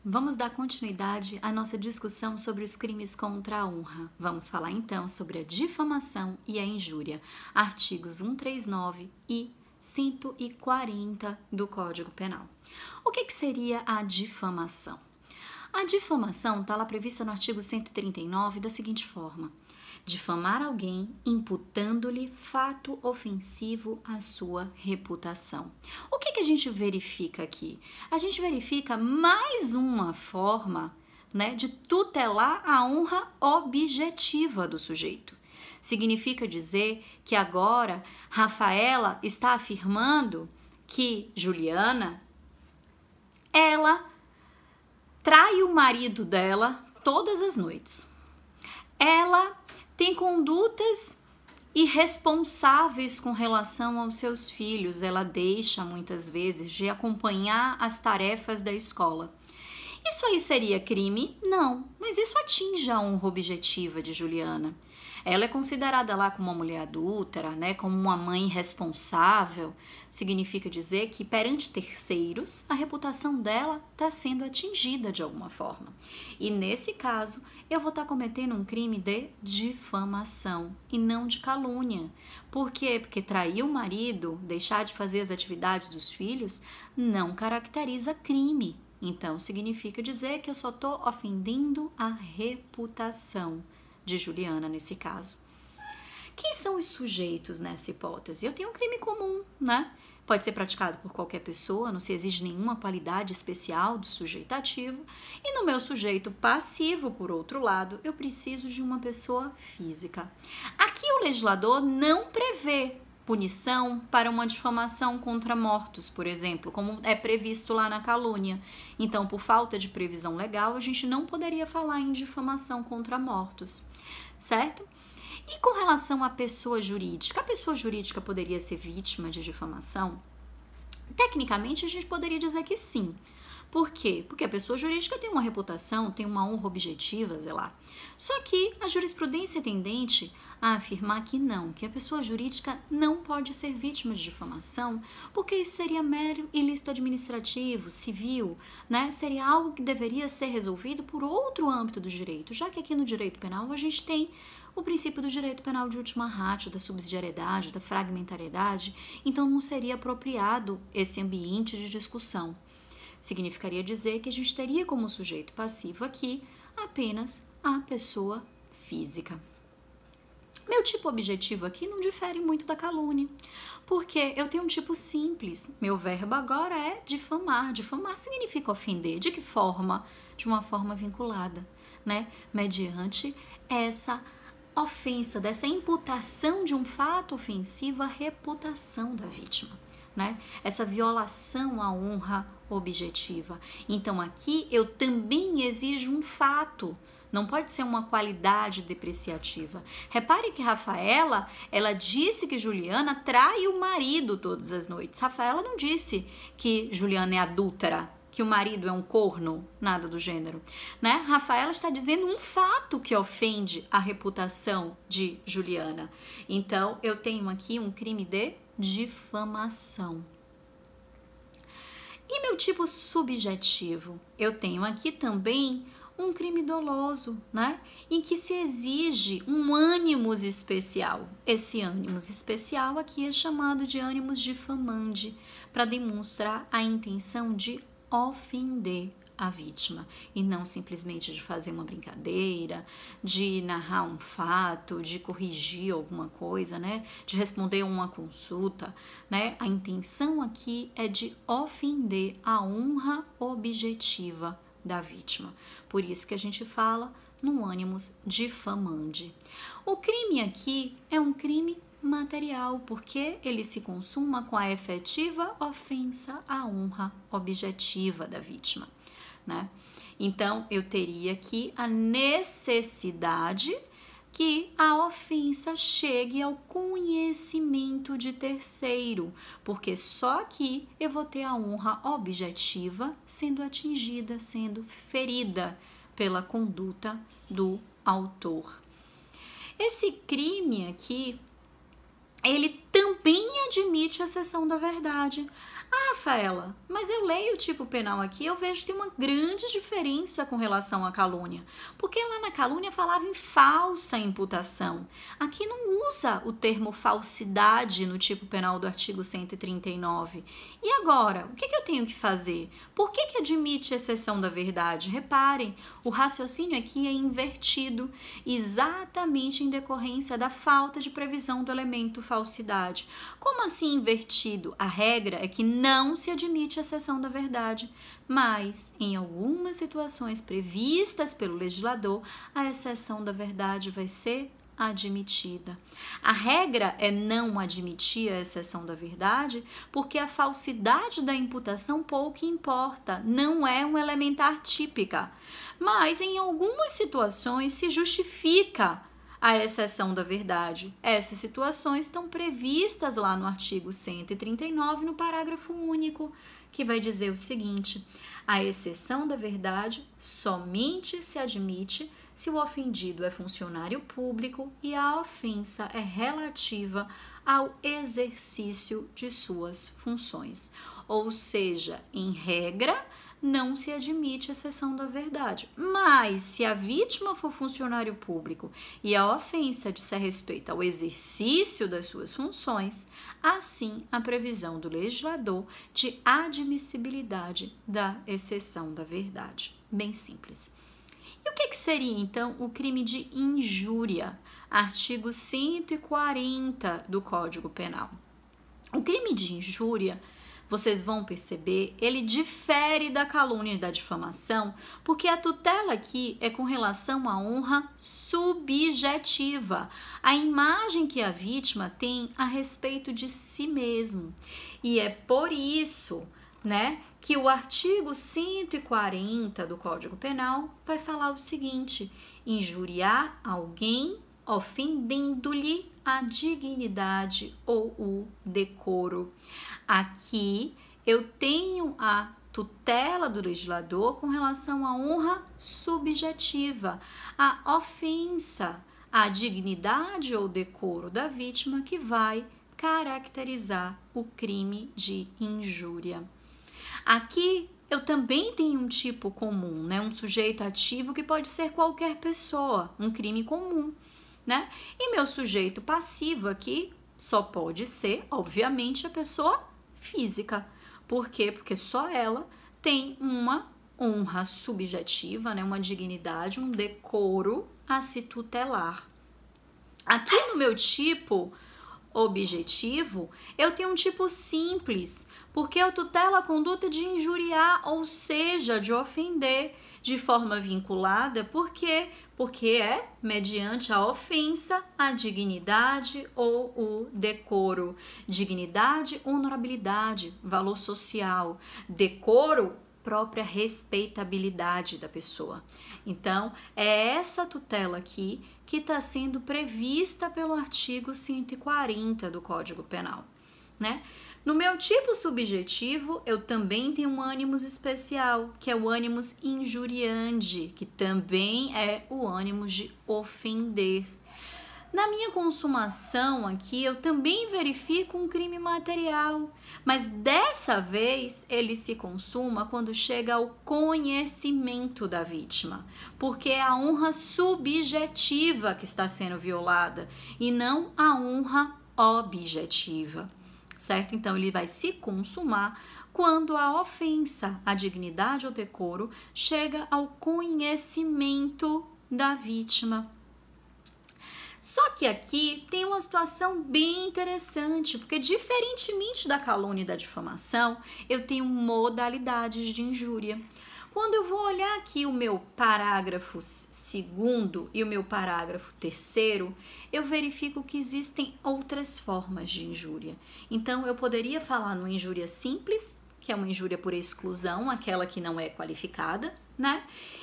Vamos dar continuidade à nossa discussão sobre os crimes contra a honra. Vamos falar então sobre a difamação e a injúria, artigos 139 e 140 do Código Penal. O que seria a difamação? A difamação está lá prevista no artigo 139 da seguinte forma: difamar alguém imputando-lhe fato ofensivo à sua reputação. O que a gente verifica aqui? A gente verifica mais uma forma, de tutelar a honra objetiva do sujeito. Significa dizer que agora Rafaela está afirmando que Juliana, ela trai o marido dela todas as noites. Ela tem condutas irresponsáveis com relação aos seus filhos. Ela deixa muitas vezes de acompanhar as tarefas da escola. Isso aí seria crime? Não, mas isso atinge a honra objetiva de Juliana. Ela é considerada lá como uma mulher adúltera, como uma mãe responsável. Significa dizer que perante terceiros, a reputação dela está sendo atingida de alguma forma. E nesse caso, eu vou estar cometendo um crime de difamação e não de calúnia. Por quê? Porque trair o marido, deixar de fazer as atividades dos filhos, não caracteriza crime. Então, significa dizer que eu só estou ofendendo a reputação de Juliana nesse caso. Quem são os sujeitos nessa hipótese? Eu tenho um crime comum, Pode ser praticado por qualquer pessoa, não se exige nenhuma qualidade especial do sujeito ativo. E no meu sujeito passivo, por outro lado, eu preciso de uma pessoa física. Aqui o legislador não prevê punição para uma difamação contra mortos, por exemplo, como é previsto lá na calúnia. Então, por falta de previsão legal, a gente não poderia falar em difamação contra mortos, certo? E com relação à pessoa jurídica, a pessoa jurídica poderia ser vítima de difamação? Tecnicamente, a gente poderia dizer que sim. Por quê? Porque a pessoa jurídica tem uma reputação, tem uma honra objetiva, zelar. Só que a jurisprudência é tendente a afirmar que não, que a pessoa jurídica não pode ser vítima de difamação, porque isso seria mero ilícito administrativo, civil, Seria algo que deveria ser resolvido por outro âmbito do direito, já que aqui no direito penal a gente tem o princípio do direito penal de última ratio, da subsidiariedade, da fragmentariedade, então não seria apropriado esse ambiente de discussão. Significaria dizer que a gente teria como sujeito passivo aqui apenas a pessoa física. Meu tipo objetivo aqui não difere muito da calúnia, porque eu tenho um tipo simples. Meu verbo agora é difamar. Difamar significa ofender. De que forma? De uma forma vinculada, Mediante essa ofensa, dessa imputação de um fato ofensivo à reputação da vítima, Essa violação à honra objetiva. Então aqui eu também exijo um fato, não pode ser uma qualidade depreciativa. Repare que Rafaela, ela disse que Juliana trai o marido todas as noites. Rafaela não disse que Juliana é adúltera, que o marido é um corno, nada do gênero, Rafaela está dizendo um fato que ofende a reputação de Juliana. Então, eu tenho aqui um crime de difamação. E meu tipo subjetivo? Eu tenho aqui também um crime doloso, Em que se exige um ânimos especial. Esse ânimos especial aqui é chamado de ânimos difamandi, para demonstrar a intenção de ofender a vítima e não simplesmente de fazer uma brincadeira, de narrar um fato, de corrigir alguma coisa, de responder uma consulta, A intenção aqui é de ofender a honra objetiva da vítima. Por isso que a gente fala no ânimos difamandi. O crime aqui é um crime material, porque ele se consuma com a efetiva ofensa à honra objetiva da vítima, Então, eu teria aqui a necessidade que a ofensa chegue ao conhecimento de terceiro, porque só aqui eu vou ter a honra objetiva sendo atingida, sendo ferida pela conduta do autor. Esse crime aqui, ele também admite a cessão da verdade. Rafaela, mas eu leio o tipo penal aqui, eu vejo que tem uma grande diferença com relação à calúnia. Porque lá na calúnia falava em falsa imputação. Aqui não usa o termo falsidade no tipo penal do artigo 139. E agora, o que eu tenho que fazer? Por que admite exceção da verdade? Reparem, o raciocínio aqui é invertido, exatamente em decorrência da falta de previsão do elemento falsidade. Como assim invertido? A regra é que não se admite a exceção da verdade, mas em algumas situações previstas pelo legislador, a exceção da verdade vai ser admitida. A regra é não admitir a exceção da verdade, porque a falsidade da imputação pouco importa, não é um elementar típica, mas em algumas situações se justifica a exceção da verdade. Essas situações estão previstas lá no artigo 139, no parágrafo único, que vai dizer o seguinte: a exceção da verdade somente se admite se o ofendido é funcionário público e a ofensa é relativa ao exercício de suas funções. Ou seja, em regra, não se admite a exceção da verdade. Mas, se a vítima for funcionário público e a ofensa disser respeito ao exercício das suas funções, assim a previsão do legislador de admissibilidade da exceção da verdade. Bem simples. E o que seria, então, o crime de injúria? Artigo 140 do Código Penal. O crime de injúria, vocês vão perceber, ele difere da calúnia e da difamação, porque a tutela aqui é com relação à honra subjetiva, a imagem que a vítima tem a respeito de si mesmo. E é por isso, que o artigo 140 do Código Penal vai falar o seguinte: injuriar alguém ofendendo-lhe a dignidade ou o decoro. Aqui eu tenho a tutela do legislador com relação à honra subjetiva, a ofensa à dignidade ou decoro da vítima, que vai caracterizar o crime de injúria. Aqui eu também tenho um tipo comum, um sujeito ativo que pode ser qualquer pessoa, um crime comum, E meu sujeito passivo aqui só pode ser, obviamente, a pessoa física. Por quê? Porque só ela tem uma honra subjetiva, uma dignidade, um decoro a se tutelar. Aqui no meu tipo objetivo, eu tenho um tipo simples, porque eu tutelo a conduta de injuriar, ou seja, de ofender, de forma vinculada. Por quê? Porque é mediante a ofensa à dignidade ou o decoro. Dignidade, honorabilidade, valor social. Decoro, própria respeitabilidade da pessoa. Então, é essa tutela aqui que está sendo prevista pelo artigo 140 do Código Penal, No meu tipo subjetivo, eu também tenho um ânimos especial, que é o ânimos injuriande, que também é o ânimos de ofender. Na minha consumação aqui, eu também verifico um crime material, mas dessa vez ele se consuma quando chega ao conhecimento da vítima, porque é a honra subjetiva que está sendo violada e não a honra objetiva, certo? Então, ele vai se consumar quando a ofensa à dignidade ou decoro chega ao conhecimento da vítima. Só que aqui tem uma situação bem interessante, porque diferentemente da calúnia e da difamação, eu tenho modalidades de injúria. Quando eu vou olhar aqui o meu parágrafo 2º e o meu parágrafo 3º, eu verifico que existem outras formas de injúria. Então, eu poderia falar numa injúria simples, que é uma injúria por exclusão, aquela que não é qualificada,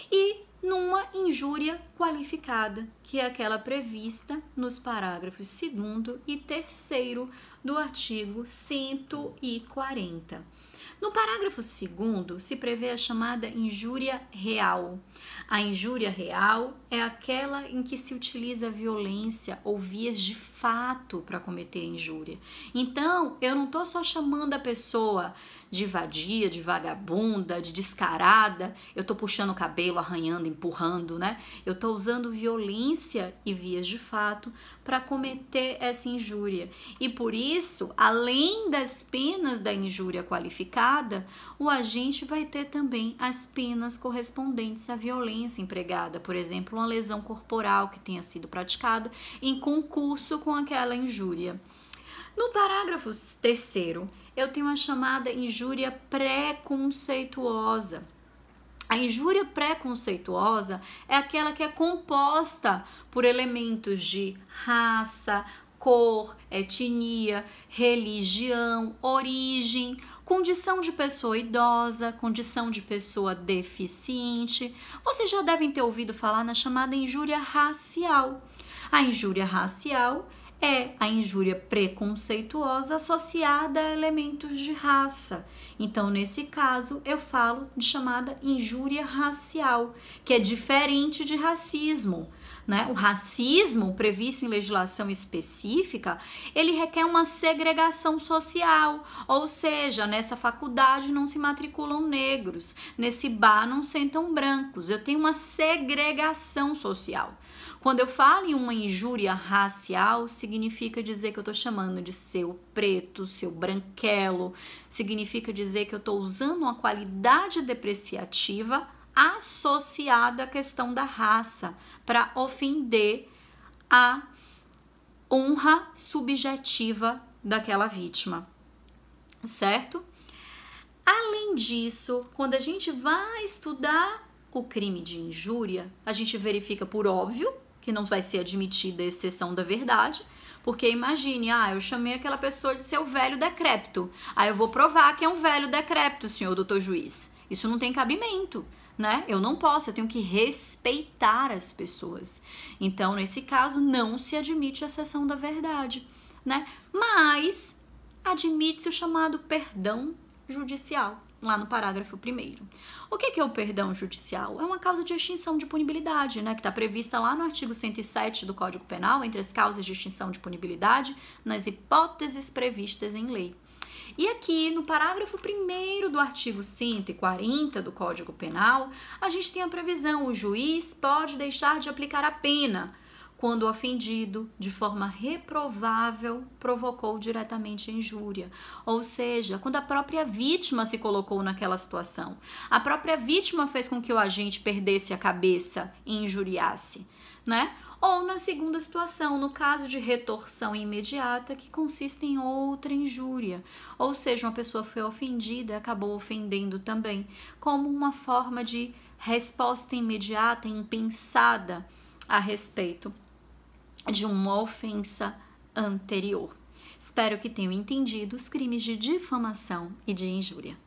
E numa injúria qualificada, que é aquela prevista nos parágrafos 2º e 3º do artigo 140. No parágrafo 2º, se prevê a chamada injúria real. A injúria real é aquela em que se utiliza violência ou vias de fato para cometer a injúria. Então, eu não estou só chamando a pessoa de vadia, de vagabunda, de descarada, eu estou puxando o cabelo, arranhando, empurrando, né? Eu estou usando violência e vias de fato para cometer essa injúria. E por isso, além das penas da injúria qualificada, o agente vai ter também as penas correspondentes à violência empregada, por exemplo, uma lesão corporal que tenha sido praticada em concurso com aquela injúria. No parágrafo 3º, eu tenho a chamada injúria preconceituosa. A injúria preconceituosa é aquela que é composta por elementos de raça, cor, etnia, religião, origem, condição de pessoa idosa, condição de pessoa deficiente. Vocês já devem ter ouvido falar na chamada injúria racial. A injúria racial é a injúria preconceituosa associada a elementos de raça. Então, nesse caso, eu falo de chamada injúria racial, que é diferente de racismo, né? O racismo, previsto em legislação específica, ele requer uma segregação social, ou seja, nessa faculdade não se matriculam negros, nesse bar não sentam brancos, eu tenho uma segregação social. Quando eu falo em uma injúria racial, significa dizer que eu estou chamando de seu preto, seu branquelo, significa dizer que eu estou usando uma qualidade depreciativa associada à questão da raça para ofender a honra subjetiva daquela vítima, certo? Além disso, quando a gente vai estudar o crime de injúria, a gente verifica por óbvio que não vai ser admitida a exceção da verdade, porque imagine, eu chamei aquela pessoa de seu velho decrépito, eu vou provar que é um velho decrépito, senhor doutor juiz. Isso não tem cabimento, né? Eu não posso, eu tenho que respeitar as pessoas. Então, nesse caso, não se admite a exceção da verdade, né? Mas admite-se o chamado perdão judicial, lá no parágrafo 1º. O que é o perdão judicial? É uma causa de extinção de punibilidade, né, que está prevista lá no artigo 107 do Código Penal, entre as causas de extinção de punibilidade, nas hipóteses previstas em lei. E aqui, no parágrafo 1º do artigo 140 do Código Penal, a gente tem a previsão: o juiz pode deixar de aplicar a pena quando o ofendido, de forma reprovável, provocou diretamente a injúria. Ou seja, quando a própria vítima se colocou naquela situação. A própria vítima fez com que o agente perdesse a cabeça e injuriasse, né? Ou na segunda situação, no caso de retorção imediata, que consiste em outra injúria. Ou seja, uma pessoa foi ofendida e acabou ofendendo também, como uma forma de resposta imediata, impensada, a respeito de uma ofensa anterior. Espero que tenham entendido os crimes de difamação e de injúria.